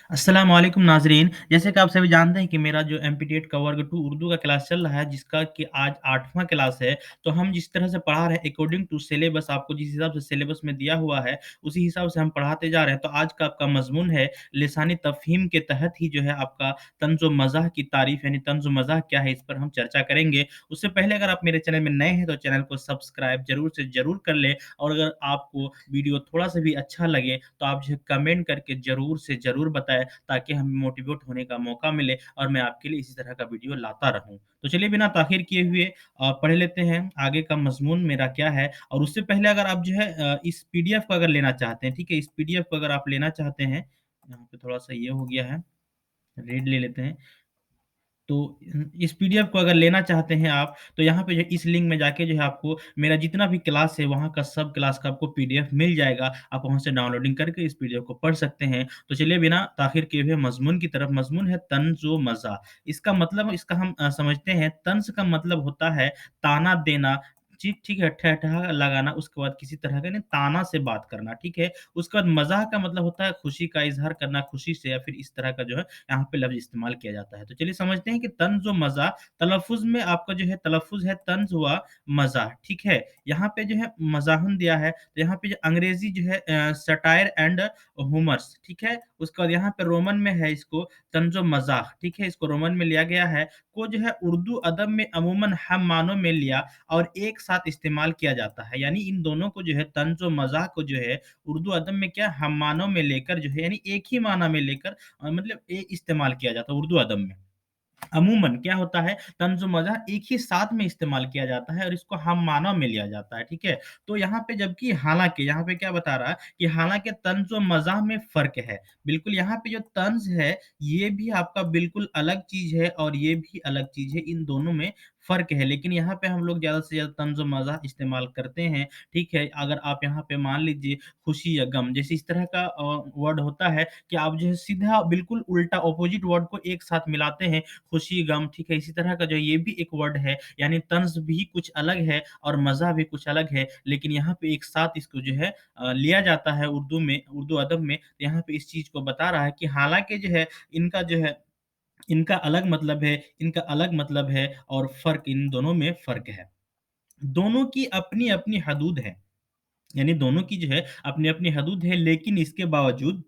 अस्सलाम वालेकुम नाज़रीन। जैसे कि आप सभी जानते हैं कि मेरा जो एमपी-टेट का वर्ग 2 उर्दू का क्लास चल रहा है, जिसका कि आज 8वाँ क्लास है। तो हम जिस तरह से पढ़ा रहे हैं अकॉर्डिंग टू सिलेबस, आपको जिस हिसाब से सिलेबस में दिया हुआ है, उसी हिसाब से हम पढ़ाते जा रहे हैं। तो आज का आपका मज़मून है लिसानी तफ़हीम के तहत ही जो है आपका तंज़ व मज़ाह की तारीफ़, यानी तंज़ व मज़ाह क्या है, इस पर हम चर्चा करेंगे। उससे पहले अगर आप मेरे चैनल में नए हैं तो चैनल को सब्सक्राइब ज़रूर से ज़रूर कर लें, और अगर आपको वीडियो थोड़ा-सा भी अच्छा लगे तो आप जो है कमेंट करके ज़रूर से ज़रूर बताएँ, ताकि हमें मोटिवेट होने का मौका मिले और मैं आपके लिए इसी तरह का वीडियो लाता रहूँ। तो चलिए बिना ताख़ीर किए हुए पढ़ लेते हैं आगे का मज़मून मेरा क्या है। और उससे पहले अगर आप जो है इस पीडीएफ को अगर लेना चाहते हैं, ठीक है? इस पीडीएफ को अगर आप लेना चाहते हैं, यहाँ पे थोड़ा-सा ये हो गया है, रेड ले लेते हैं। तो इस पीडीएफ को अगर लेना चाहते हैं आप, तो यहाँ पे जो इस लिंक में जाके जो है आपको मेरा जितना भी क्लास है, वहाँ का सब क्लास का आपको पीडीएफ मिल जाएगा। आप वहाँ से डाउनलोडिंग करके इस पीडीएफ को पढ़ सकते हैं। तो चलिए बिना ताख़ीर किए हुए मज़मून की तरफ, मज़मून है तंज़ व मज़ाह। इसका मतलब इसका हम समझते हैं, तंज़ का मतलब होता है ताना देना, ठीक है, ठहठहा लगाना, उसके बाद किसी तरह का नहीं ताना से बात करना, ठीक है? उसके बाद मज़ाह का मतलब होता है खुशी का इज़हार करना, खुशी से या फिर इस तरह का जो है यहाँ पे लफ़्ज़ इस्तेमाल किया जाता है। तो चलिए समझते हैं कि तंज़ व मज़ाह, तलफ़्फ़ुज़ में आपका जो है तलफ़्फ़ुज़ है तंज़ व मज़ाह, ठीक है? यहाँ पे जो है मज़ाहन दिया है, तो यहाँ पे जो अंग्रेज़ी जो है सटायर एंड ह्यूमर्स, ठीक है? उसके बाद यहाँ पे रोमन में है इसको तंज़ व मज़ाह, ठीक है? इसको रोमन में लिया गया है, को जो है उर्दू अदब में अमूमन हम मानों में लिया और एक साथ इस्तेमाल किया जाता है। यानी इन दोनों को जो है तंज़ व मज़ाह को जो है उर्दू अदब में क्या हम मानों में लेकर जो है, यानी एक ही माना में लेकर मतलब इस्तेमाल किया जाता है उर्दू अदब में। अमूमन क्या होता है, तंज़ मज़ाह एक ही साथ में इस्तेमाल किया जाता है और इसको हम मानव में लिया जाता है, ठीक है? तो यहाँ पे जबकि हालाँकि यहाँ पे क्या बता रहा है कि हालाँकि तंज़ व मज़ाह में फ़र्क है। बिल्कुल यहाँ पे जो तंज़ है, ये भी आपका बिल्कुल अलग चीज़ है और ये भी अलग चीज़ है, इन दोनों में फ़र्क है। लेकिन यहाँ पे हम लोग ज़्यादा से ज़्यादा तंज़ व मज़ाह इस्तेमाल करते हैं, ठीक है? अगर आप यहाँ पे मान लीजिए खुशी या गम, जैसे इस तरह का वर्ड होता है कि आप जो है सीधा बिल्कुल उल्टा अपोज़िट वर्ड को एक साथ मिलाते हैं, खुशी, गम, ठीक है? इसी तरह का जो ये भी एक वर्ड है, यानी तंज़ भी कुछ अलग है और मज़ा भी कुछ अलग है, लेकिन यहाँ पे एक साथ इसको जो है लिया जाता है उर्दू में, उर्दू अदब में। यहाँ पे इस चीज़ को बता रहा है कि हालाँकि जो है, इनका जो है, इनका अलग मतलब है, इनका अलग मतलब है और फ़र्क इन दोनों में फ़र्क है। दोनों की अपनी-अपनी हदूद है, यानी दोनों की जो है अपनी-अपनी हदूद है, लेकिन इसके बावजूद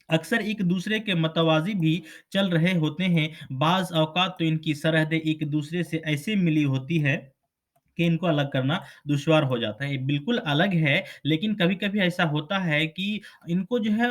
अक्सर एक-दूसरे के मतवाज़ी भी चल रहे होते हैं। बाज़ औक़ात तो इनकी सरहदें एक-दूसरे से ऐसे मिली होती है कि इनको अलग करना दुश्वार हो जाता है। ये बिल्कुल अलग है, लेकिन कभी-कभी ऐसा होता है कि इनको जो है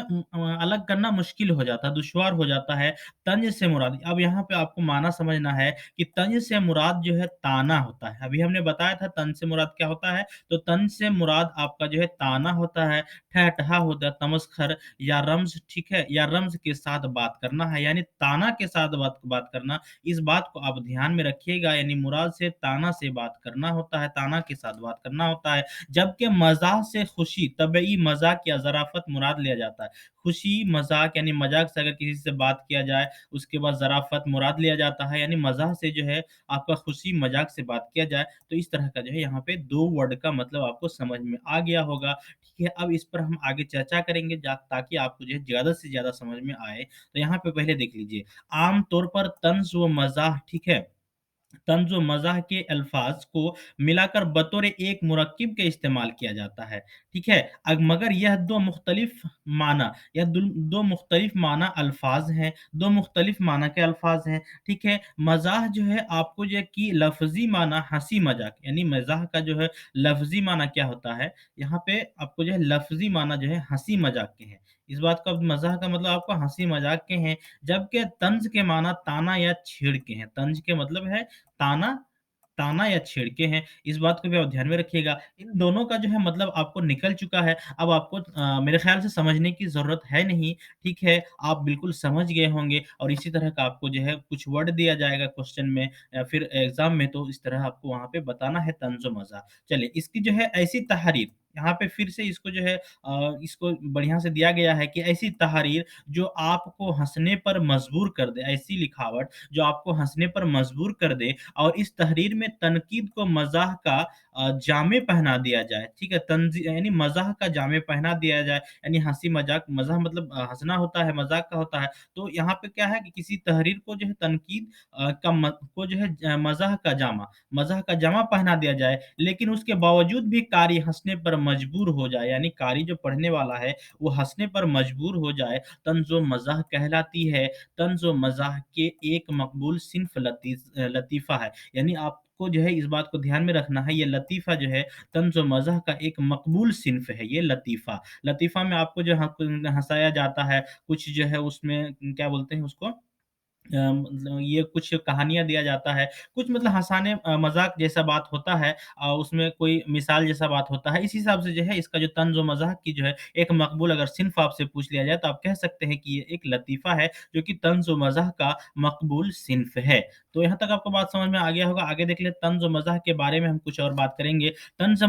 अलग करना मुश्किल हो जाता है, दुश्वार हो जाता है। तंज़ से मुराद, अब यहाँ पे आपको माना समझना है कि तंज़ से मुराद जो है ताना होता है। अभी हमने बताया था तंज़ से मुराद क्या होता है, तो तंज़ से मुराद आपका जो है ताना होता है, ठह-ठहा होता है, तमस्खर या रम्ज़, ठीक है? या रम्ज़ के साथ बात करना है, यानी ताना के साथ बात बात करना। इस बात को आप ध्यान में रखिएगा, यानी मुराद से ताना से बात करना होता है, ताना के साथ बात करना होता है। जबकि मज़ाह से खुशी, तबई मज़ाक या ज़राफ़त मुराद लिया जाता है। खुशी, मज़ाक यानी मज़ाक से अगर किसी से बात किया जाए, उसके बाद ज़राफ़त मुराद लिया जाता है, यानी मज़ाह से जो है आपका खुशी, मज़ाक से बात किया जाए, तो इस तरह का जो है यहाँ पे 2 वर्ड का मतलब आपको समझ में आ गया होगा। ठीक है, अब इस पर हम आगे चर्चा करेंगे ताकि आपको जो है ज़्यादा से ज़्यादा समझ में आए। तो यहाँ पे पहले देख लीजिए, आम तौर पर तंज़ व मज़ाह, ठीक है? तंज़ व मज़ाह के अल्फ़ाज़ को मिलाकर बतौर एक मुरक्किब के इस्तेमाल किया जाता है, ठीक है? मगर यह 2 मुख्तलिफ़ माना, यह 2 मुख्तलिफ़ माना अल्फ़ाज़ हैं, 2 मुख्तलिफ़ माना के अल्फ़ाज़ हैं, ठीक है? मज़ाह जो है आपको जो है कि लफ़्ज़ी माना हँसी-मज़ाक, यानी मज़ाह का जो है लफ़्ज़ी माना क्या होता है, यहाँ पे आपको जो है लफ़्ज़ी माना जो है हँसी-मज़ाक के हैं। इस बात का मज़ाह का मतलब आपको हँसी-मज़ाक के हैं, जबकि तंज़ के माना ताना या छेड़ के हैं। तंज़ के मतलब है ताना, ताना या छेड़के हैं, इस बात को भी आप ध्यान में रखिएगा। इन दोनों का जो है मतलब आपको निकल चुका है, अब आपको मेरे ख़्याल से समझने की ज़रूरत है नहीं, ठीक है? आप बिल्कुल समझ गए होंगे और इसी तरह का आपको जो है कुछ वर्ड दिया जाएगा क्वेश्चन में या फिर एग्ज़ाम में, तो इस तरह आपको वहाँ पे बताना है तंज़ व मज़ाह। चलिए, इसकी जो है ऐसी तहरीर, यहाँ पे फिर से इसको जो है इसको बढ़िया से दिया गया है कि ऐसी तहरीर जो आपको हँसने पर मजबूर कर दे, ऐसी लिखावट जो आपको हँसने पर मजबूर कर दे और इस तहरीर में तनकीद को मज़ाह का जामे पहना दिया जाए, ठीक है? तंज़ी यानी मज़ाह का जामे पहना दिया जाए, यानी हँसी-मज़ाक मज़ाह मतलब हँसना होता है, मज़ाक का होता है। तो यहाँ पे क्या है कि किसी तहरीर को जो है तनकीद का म को जो है मज़ाह का जामा पहना दिया जाए, लेकिन उसके बावजूद भी कारी हँसने पर मजबूर हो जाए, यानी कारी जो पढ़ने वाला है, वो हँसने पर मजबूर हो जाए, तंज़ व मज़ाह कहलाती है। तंज़ व मज़ाह के एक मकबूल सिन्फ़ लतीफ़ा है। यानी आपको जो है इस बात को ध्यान में रखना है, ये लतीफ़ा जो है तंज़ व मज़ाह का एक मकबूल सिन्फ़ है ये लतीफ़ा। लतीफ़ा में आपको जो हँसाया जाता है, कुछ जो है उसमें क्या बोलते हैं उसको मतलब ये कुछ कहानियाँ दिया जाता है, कुछ मतलब हँसाने मज़ाक जैसा बात होता है उसमें कोई मिसाल जैसा बात होता है। इस हिसाब से जो है इसका जो तंज़ व मज़ाक की जो है एक मकबूल अगर सिन्फ़ आपसे पूछ लिया जाए तो आप कह सकते हैं कि ये एक लतीफ़ा है जो कि तंज़ व मज़ाक का मकबूल सिन्फ़ है। तो यहाँ तक आपको बात समझ में आ गया होगा, आगे देख लें तंज़ व मज़ाक के बारे में हम कुछ और बात करेंगे। तंज़ व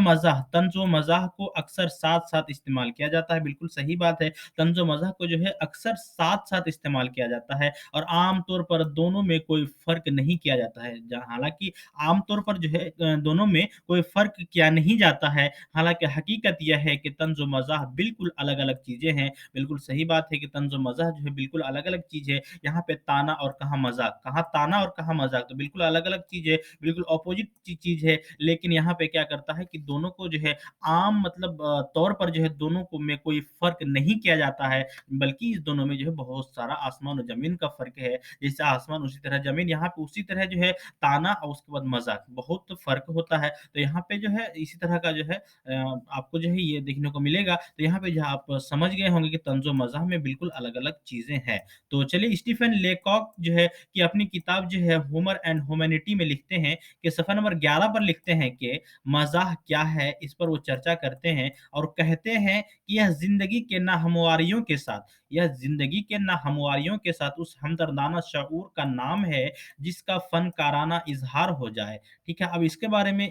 मज़ाक को अक्सर साथ-साथ इस्तेमाल किया जाता है, बिल्कुल सही बात है। तंज़ व मज़ाक को जो है अक्सर साथ-साथ इस्तेमाल किया जाता है। और आम तौर पर दोनों में कोई फ़र्क नहीं किया जाता है। जहाँ हालाँकि आम तौर पर जो है दोनों में कोई फ़र्क किया नहीं जाता है। हालाँकि हकीकत यह है कि तंज़ व मज़ाह बिल्कुल अलग-अलग चीज़ें हैं। बिल्कुल सही बात है कि तंज़ व मज़ाह जो है बिल्कुल अलग-अलग चीज़ है। यहाँ पे ताना और कहाँ मज़ाक, कहाँ ताना और कहाँ मज़ाक तो बिल्कुल अलग-अलग चीज़ है, बिल्कुल अपोज़िट चीज़ है। लेकिन यहाँ पे क्या करता है कि दोनों को जो है आम मतलब तौर पर जो है दोनों को में कोई फ़र्क नहीं किया जाता है। बल्कि इस दोनों में जो है बहुत सारा आसमान और ज़मीन का फ़र्क है। जैसे आसमान उसी तरह ज़मीन, यहाँ पे उसी तरह जो है ताना और उसके बाद मज़ाक, बहुत फ़र्क होता है। तो यहाँ पे जो है इसी तरह का जो है आपको जो है ये देखने को मिलेगा। तो यहाँ पे जो आप समझ गए होंगे कि तंज़ व मज़ाह में बिल्कुल अलग-अलग चीज़ें हैं। तो चलिए स्टीफ़न लेकॉक जो है कि अपनी किताब जो है ह्यूमर एंड ह्यूमैनिटी में लिखते हैं कि सफ़र नंबर 11 पर लिखते हैं कि मज़ाह क्या है? इस पर वो चर्चा करते हैं और कहते हैं कि यह ज़िंदगी के नाहमवारियों के साथ यह ज़िंदगी के नाहमवारियों के साथ उस हमदर्दाना शऊर का नाम है, जिसका फ़नकाराना इज़हार हो जाए। ठीक है? अब इसके बारे में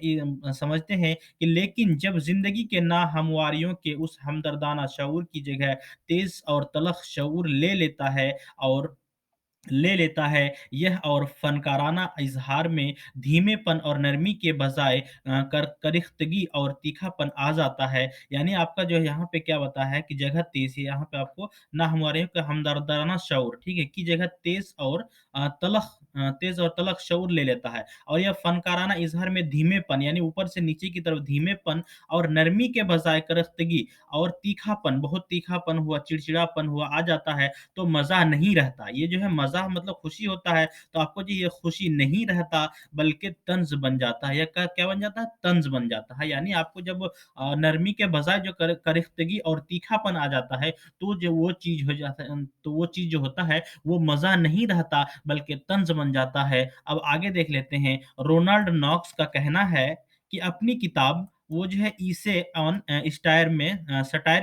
समझते हैं कि लेकिन जब ज़िंदगी के नाहमवारियों के उस हमदर्दाना शऊर की जगह तेज़ और तलख़ शऊर ले लेता है यह और फ़नकाराना इज़हार में धीमेपन और नरमी के बजाय करिख्तगी और तीखापन आ जाता है। यानी आपका जो है यहाँ पे क्या बताया है कि जगह तेज़ है, यहाँ पे आपको ना हमारे का हमदर्दाना शऊर, ठीक है? की जगह तेज़ और तलख़ शऊर ले लेता है और यह फ़नकाराना इज़हार में धीमेपन यानी ऊपर से नीचे की तरफ धीमेपन और नरमी के बजाय करिख्तगी और तीखापन, बहुत तीखापन हुआ, चिड़चिड़ापन हुआ आ जाता है तो मज़ा नहीं रहता। ये जो है मज़ा मतलब खुशी होता है, तो आपको जो ये खुशी नहीं रहता बल्कि तंज़ बन जाता है या क्या क्या बन जाता है? तंज़ बन जाता है। यानी आपको जब नरमी के बजाय जो करिख्तगी और तीखापन आ जाता है, तो जो वो चीज़ हो जाता है तो वो चीज़ जो होता है, वो मज़ा नहीं रहता बल्कि तंज़ बन जाता है। अब आगे देख लेते हैं, रोनाल्ड नॉक्स का कहना है कि अपनी किताब वो जो है इसे सटायर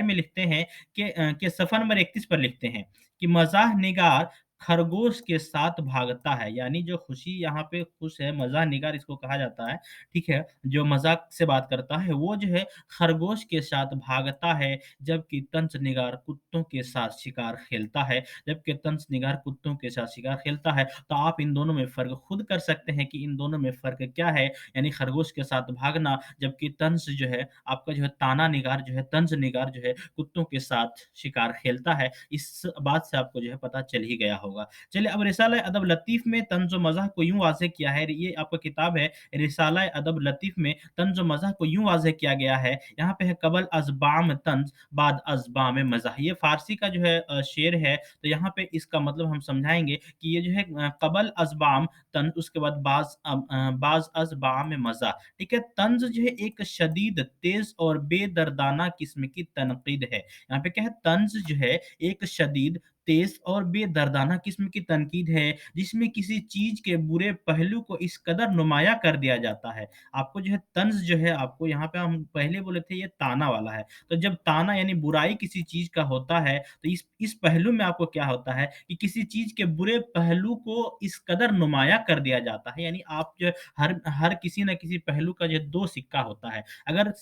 में लिखते हैं कि सफ़र नंबर 31 पर लिखते हैं कि मज़ाह निगार खरगोश के साथ भागता है, यानी जो खुशी यहाँ पे खुश है, मज़ाह निगार इसको कहा जाता है, ठीक है? जो मज़ाक से बात करता है, वो जो है खरगोश के साथ भागता है, जबकि तंच निगार कुत्तों के साथ शिकार खेलता है जबकि तंच निगार कुत्तों के साथ शिकार खेलता है। तो आप इन दोनों में फ़र्क खुद कर सकते हैं कि इन दोनों में फ़र्क क्या है? यानी खरगोश के साथ भागना, जबकि तंज जो है आपका जो है ताना निगार जो है, तंज निगार जो है कुत्तों के साथ शिकार खेलता है। इस बात से आपको जो है पता चल ही गया होगा। चलिए अब रिसाला अदब लतीफ़ में तंज़ व मज़ाह को यूँ वाज़ेह किया है, ये आपका किताब है रिसाला अदब लतीफ़ में तंज़ व मज़ाह को यूँ वाज़ेह किया गया है, यहाँ पे है क़ब्ल अज़ बाम तंज़ बाद अज़ बाम मज़ाह। ये फ़ारसी का जो है शेर है, तो यहाँ पे इसका मतलब हम समझाएँगे कि ये जो है क़ब्ल अज़ बाम तंज़ उसके बाद बाज़ अज़ बाम मज़ाह। ठीक है? तंज़ जो है एक शदीद, तेज़ और बेदर्दाना किस्म की तनक़ीद है। यहाँ पे क्या है तंज़ जो है एक शदीद, तेज़ और बेदर्दाना किस्म की तनकीद है, जिसमें किसी चीज़ के बुरे पहलू को इस कदर नुमायाँ कर दिया जाता है। आपको जो है तंज़ जो है आपको यहाँ पे हम पहले बोले थे ये ताना वाला है। तो जब ताना यानी बुराई किसी चीज़ का होता है, तो इस पहलू में आपको क्या होता है कि किसी चीज़ के बुरे पहलू को इस कदर नुमायाँ कर दिया जाता है। यानी आप जो है हर हर किसी न किसी पहलू का जो है 2 सिक्का होता है। अगर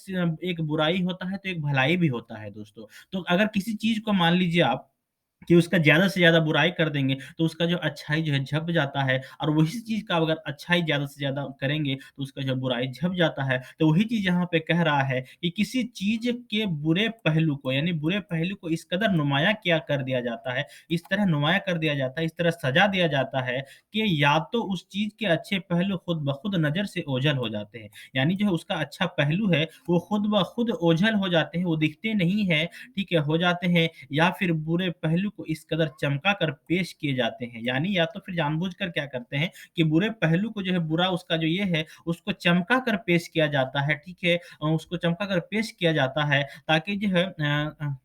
एक बुराई होता है तो एक भलाई भी होता है दोस्तों। तो अगर किसी चीज़ को मान लीजिए आप कि उसका ज़्यादा से ज़्यादा बुराई कर देंगे, तो उसका जो अच्छाई जो है झप जाता है और वही चीज़ का अगर अच्छाई ज़्यादा से ज़्यादा करेंगे, तो उसका जो बुराई झप जाता है। तो वही चीज़ यहाँ पे कह रहा है कि किसी चीज़ के बुरे पहलू को यानी बुरे पहलू को इस कदर नुमायाँ किया कर दिया जाता है, इस तरह नुमायाँ कर दिया जाता है, इस तरह सजा दिया जाता है कि या तो उस चीज़ के अच्छे पहलू खुद ब खुद नज़र से ओझल हो जाते हैं। यानी जो है उसका अच्छा पहलू है, वो खुद ब खुद ओझल हो जाते हैं, वो दिखते नहीं हैं, ठीक है, हो जाते हैं या फिर बुरे पहलू को इस कदर चमका कर पेश किए जाते हैं। यानी या तो फिर जानबूझकर क्या करते हैं कि बुरे पहलू को जो है बुरा उसका जो ये है, उसको चमका कर पेश किया जाता है, ठीक है? उसको चमका कर पेश किया जाता है ताकि जो है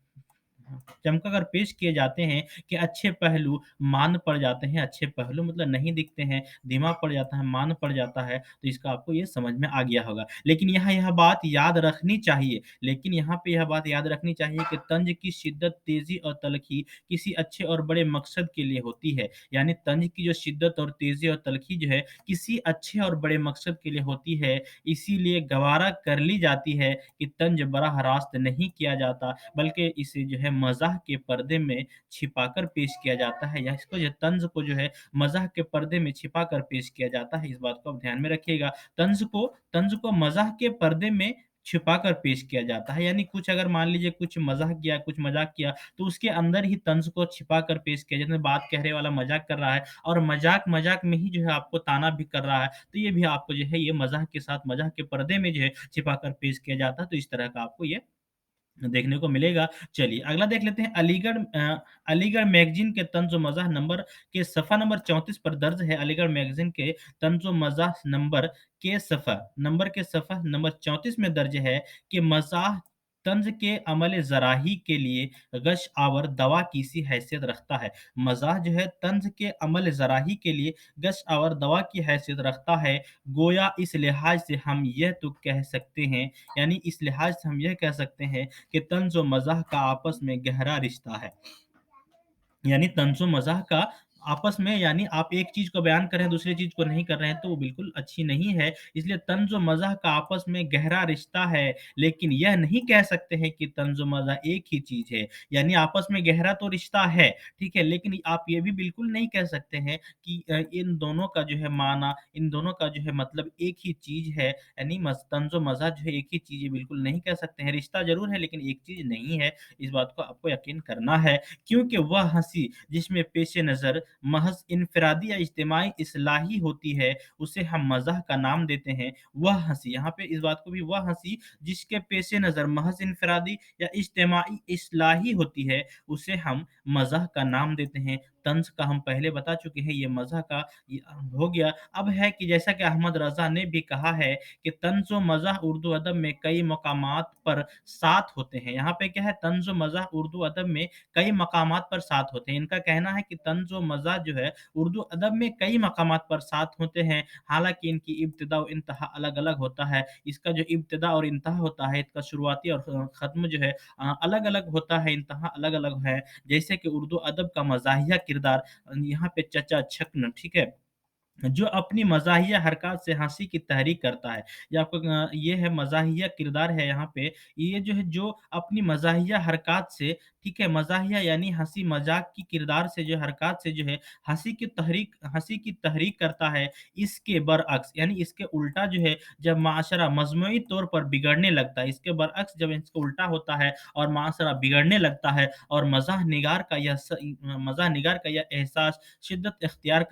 चमका कर पेश किए जाते हैं कि अच्छे पहलू मान पड़ जाते हैं, अच्छे पहलू मतलब नहीं दिखते हैं, धीमा पड़ जाता है, मान पड़ जाता है, तो इसका आपको ये समझ में आ गया होगा। लेकिन यहाँ यह बात याद रखनी चाहिए लेकिन यहाँ पे यह बात याद रखनी चाहिए कि तंज की शिद्दत, तेज़ी और तलख़ी किसी अच्छे और बड़े मकसद के लिए होती है। यानी तंज की जो शिद्दत और तेज़ी और तलख़ी जो है, किसी अच्छे और बड़े मकसद के लिए होती है, इसीलिए गवारा कर ली जाती है कि तंज बराह रास्त नहीं किया जाता, बल्कि इसे जो है मज़ाह के पर्दे में छिपाकर पेश किया जाता है या इसको जो तंज़ को जो है मज़ाह के पर्दे में छिपाकर पेश किया जाता है। इस बात को आप ध्यान में रखिएगा। तंज़ को मज़ाह के पर्दे में छिपाकर पेश किया जाता है। यानी कुछ अगर मान लीजिए कुछ मज़ाह किया, कुछ मज़ाक किया, तो उसके अंदर ही तंज़ को छिपाकर पेश किया जैसे बात कहने वाला मज़ाक कर रहा है और मज़ाक-मज़ाक में ही जो है आपको ताना भी कर रहा है, तो ये भी आपको जो है ये मज़ाह के साथ मज़ाह के पर्दे में जो है छिपाकर पेश किया जाता है। तो इस तरह का आपको ये देखने को मिलेगा। चलिए अगला देख लेते हैं अलीगढ़ मैगज़ीन के तंज़-ओ-मज़ाह नंबर के सफ़ा नंबर 34 पर दर्ज है अलीगढ़ मैगज़ीन के तंज़-ओ-मज़ाह नंबर के सफ़ा नंबर 34 में दर्ज है कि मज़ाह तंज़ के अमल ज़राही के लिए गश आवर दवा की सी हैसियत रखता है। मज़ाह जो है तंज़ के अमल ज़राही के लिए गश आवर दवा की हैसियत रखता है। गोया इस लिहाज से हम यह तो कह सकते हैं यानी इस लिहाज से हम यह कह सकते हैं कि तंज़ और मज़ाह का आपस में गहरा रिश्ता है। यानी तंज़ो-मज़ाह का आपस में यानी आप एक चीज़ को बयान कर रहे हैं, दूसरी चीज़ को नहीं कर रहे हैं, तो वो बिल्कुल अच्छी नहीं है। इसलिए तंज़ो-मज़ाह का आपस में गहरा रिश्ता है, लेकिन यह नहीं कह सकते हैं कि तंज़ो-मज़ाह एक ही चीज़ है। यानी आपस में गहरा तो रिश्ता है, ठीक है? लेकिन आप ये भी बिल्कुल नहीं कह सकते हैं कि इन दोनों का जो है माना, इन दोनों का जो है मतलब एक ही चीज़ है। यानी तंज़ो-मज़ाह जो है एक ही चीज़ है, बिल्कुल नहीं कह सकते हैं। रिश्ता ज़रूर है, लेकिन एक चीज़ नहीं है। इस बात को आपको यकीन करना है। क्योंकि वह हँसी जिसमें पेश-ए-नज़र महज़ इनफ़िरादी या इज्तिमाई इस्लाही होती है, उसे हम मज़ाह का नाम देते हैं। वह हँसी यहाँ पे इस बात को भी वह हँसी जिसके पेश-ए-नज़र महज़ इनफ़िरादी या इज्तिमाई इस्लाही होती है, उसे हम मज़ाह का नाम देते हैं। तंज़ का हम पहले बता चुके हैं, ये मज़ाह का ये हो गया। अब है कि जैसा कि अहमद रज़ा ने भी कहा है कि तंज़ व मज़ाह उर्दू अदब में कई मकामात पर साथ होते हैं। यहाँ पे क्या है तंज़ व मज़ाह उर्दू अदब में कई मकामात पर साथ होते हैं। इनका कहना है कि तंज़ व मज़ाह जो है उर्दू अदब में कई मकामात पर साथ होते हैं, हालाँकि इनकी इब्तिदा और इंतहा अलग-अलग होता है। इसका जो इब्तिदा और इंतहा होता है, इसका शुरुआती और ख़त्म जो है अलग-अलग होता है, इंतहा अलग-अलग है। जैसे कि उर्दू अदब का मज़ाहिया किरदार यहाँ पे चचा छक्न, ठीक है? जो अपनी मज़ाहिया हरकत से हँसी की तहरीक करता है। ये आपको ये है मज़ाहिया किरदार है यहाँ पे। ये जो है जो अपनी मज़ाहिया हरकत से ठीक है, मज़ाहिया यानी हँसी-मज़ाक की किरदार से जो हरकत से जो है हँसी की तहरीक करता है। इसके बरअक्स यानी इसके उल्टा जो है जब माशरा मजमूई तौर पर बिगड़ने लगता है, इसके बरअक्स जब इसका उल्टा होता है और माशरा बिगड़ने लगता है और मज़ाह निगार का यह एहसास शिद्दत इख्तियार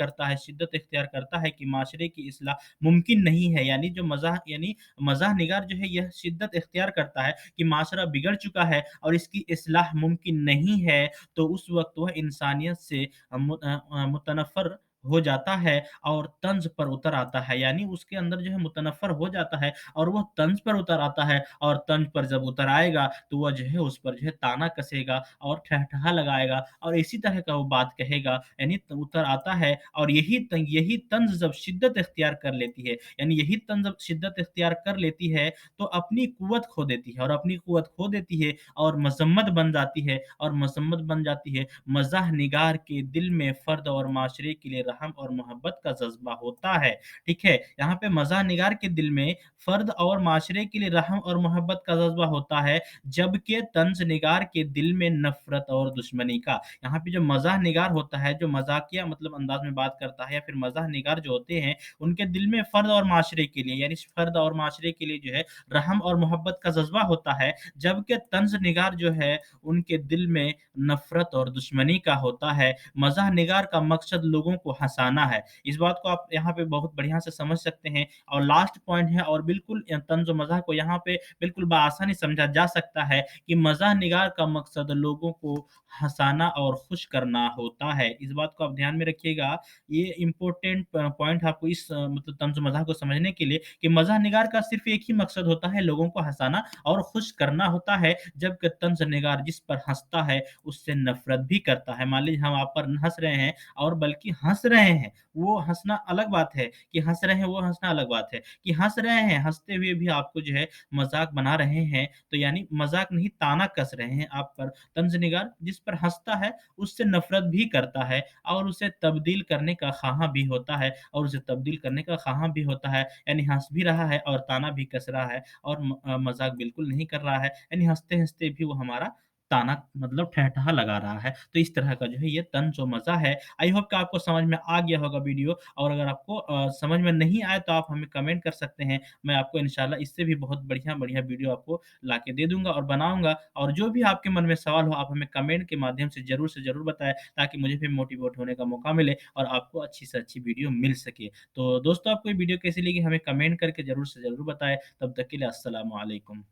करता है कि माशरे की इस्लाह मुमकिन नहीं है। यानी जो मज़ाह निगार जो है यह शिद्दत इख्तियार करता है कि माशरा बिगड़ चुका है और इसकी इस्लाह मुमकिन नहीं है, तो उस वक़्त वह इंसानियत से मुतनफ़्फ़र हो जाता है और तंज पर उतर आता है, यानी उसके अंदर जो है मुतनफ़्फ़र हो जाता है और वो तंज पर उतर आता है और तंज पर जब उतर आएगा, तो वह जो है उस पर जो है ताना कसेगा और ठहठहा लगाएगा और इसी तरह का वो बात कहेगा, यानी उतर आता है और यही तंज़ जब शिद्दत इख्तियार कर लेती है, यानी यही तंज़ जब शिद्दत इख्तियार कर लेती है, तो अपनी कुव्वत खो देती है और अपनी कुव्वत खो देती है और मज़म्मत बन जाती है और मज़म्मत बन जाती है। मज़ाह निगार के दिल में फ़र्द और माशरे के लिए रहम और मोहब्बत का जज़्बा होता है, ठीक है? यहाँ पे मज़ाह निगार के दिल में फ़र्द और माशरे के लिए रहम और मोहब्बत का जज़्बा होता है, जबकि तंज़ निगार के दिल में नफ़रत और दुश्मनी का। यहाँ पे जो मज़ाह निगार होता है, जो मज़ाकिया मतलब अंदाज़ में बात करता है या फिर मज़ाह निगार जो होते हैं, उनके दिल में फ़र्द और माशरे के लिए यानी फ़र्द और माशरे के लिए जो है रहम और मोहब्बत का जज़्बा होता है, जबकि तंज़ निगार जो है, उनके दिल में नफ़रत और दुश्मनी का होता है। मज़ाह निगार का मकसद लोगों को हँसाना है। इस बात को आप यहाँ पे बहुत बढ़िया से समझ सकते हैं और लास्ट पॉइंट है और बिल्कुल तंज़ और मज़ाह को यहाँ पे बिल्कुल बआसानी समझा जा सकता है कि मज़ाह निगार का मकसद लोगों को हँसाना और खुश करना होता है। इस बात को आप ध्यान में रखिएगा, ये इम्पोर्टेंट पॉइंट आपको इस मतलब तंज़ मज़ाह को समझने के लिए कि मज़ाह निगार का सिर्फ़ एक ही मकसद होता है, लोगों को हँसाना और खुश करना होता है, जबकि तंज़ निगार जिस पर हँसता है, उससे नफ़रत भी करता है। मान लीजिए हम आप पर हँस रहे हैं और बल्कि हँस रहे हैं, वो हँसना अलग बात है कि हँस रहे हैं, वो हँसना अलग बात है कि हँस रहे हैं, हँसते हुए भी आपको जो है मज़ाक बना रहे हैं, तो यानी मज़ाक नहीं ताना कस रहे हैं आप पर। तंज़ निगार जिस पर हँसता है, उससे नफ़रत भी करता है और उसे तब्दील करने का ख़्वाहाँ भी होता है और उसे तब्दील करने का ख़्वाहाँ भी होता है, यानी हँस भी रहा है और ताना भी कस रहा है और मज़ाक बिल्कुल नहीं कर रहा है, यानी हँसते-हँसते भी वो हमारा ताना मतलब ठहठहा लगा रहा है। तो इस तरह का जो है ये तंज़ और मज़ा है। आई होप कि आपको समझ में आ गया होगा वीडियो और अगर आपको समझ में नहीं आया तो आप हमें कमेंट कर सकते हैं। मैं आपको इंशाल्लाह इससे भी बहुत बढ़िया-बढ़िया वीडियो आपको लाके दे दूँगा और बनाऊँगा और जो भी आपके मन में सवाल हो आप हमें कमेंट के माध्यम से ज़रूर बताएँ ताकि मुझे भी मोटिवेट होने का मौका मिले और आपको अच्छी से अच्छी वीडियो मिल सके। तो दोस्तों आपको ये वीडियो कैसी लगी हमें कमेंट करके ज़रूर से ज़रूर बताएँ। तब तक के लिए अस्सलामु अलैकुम।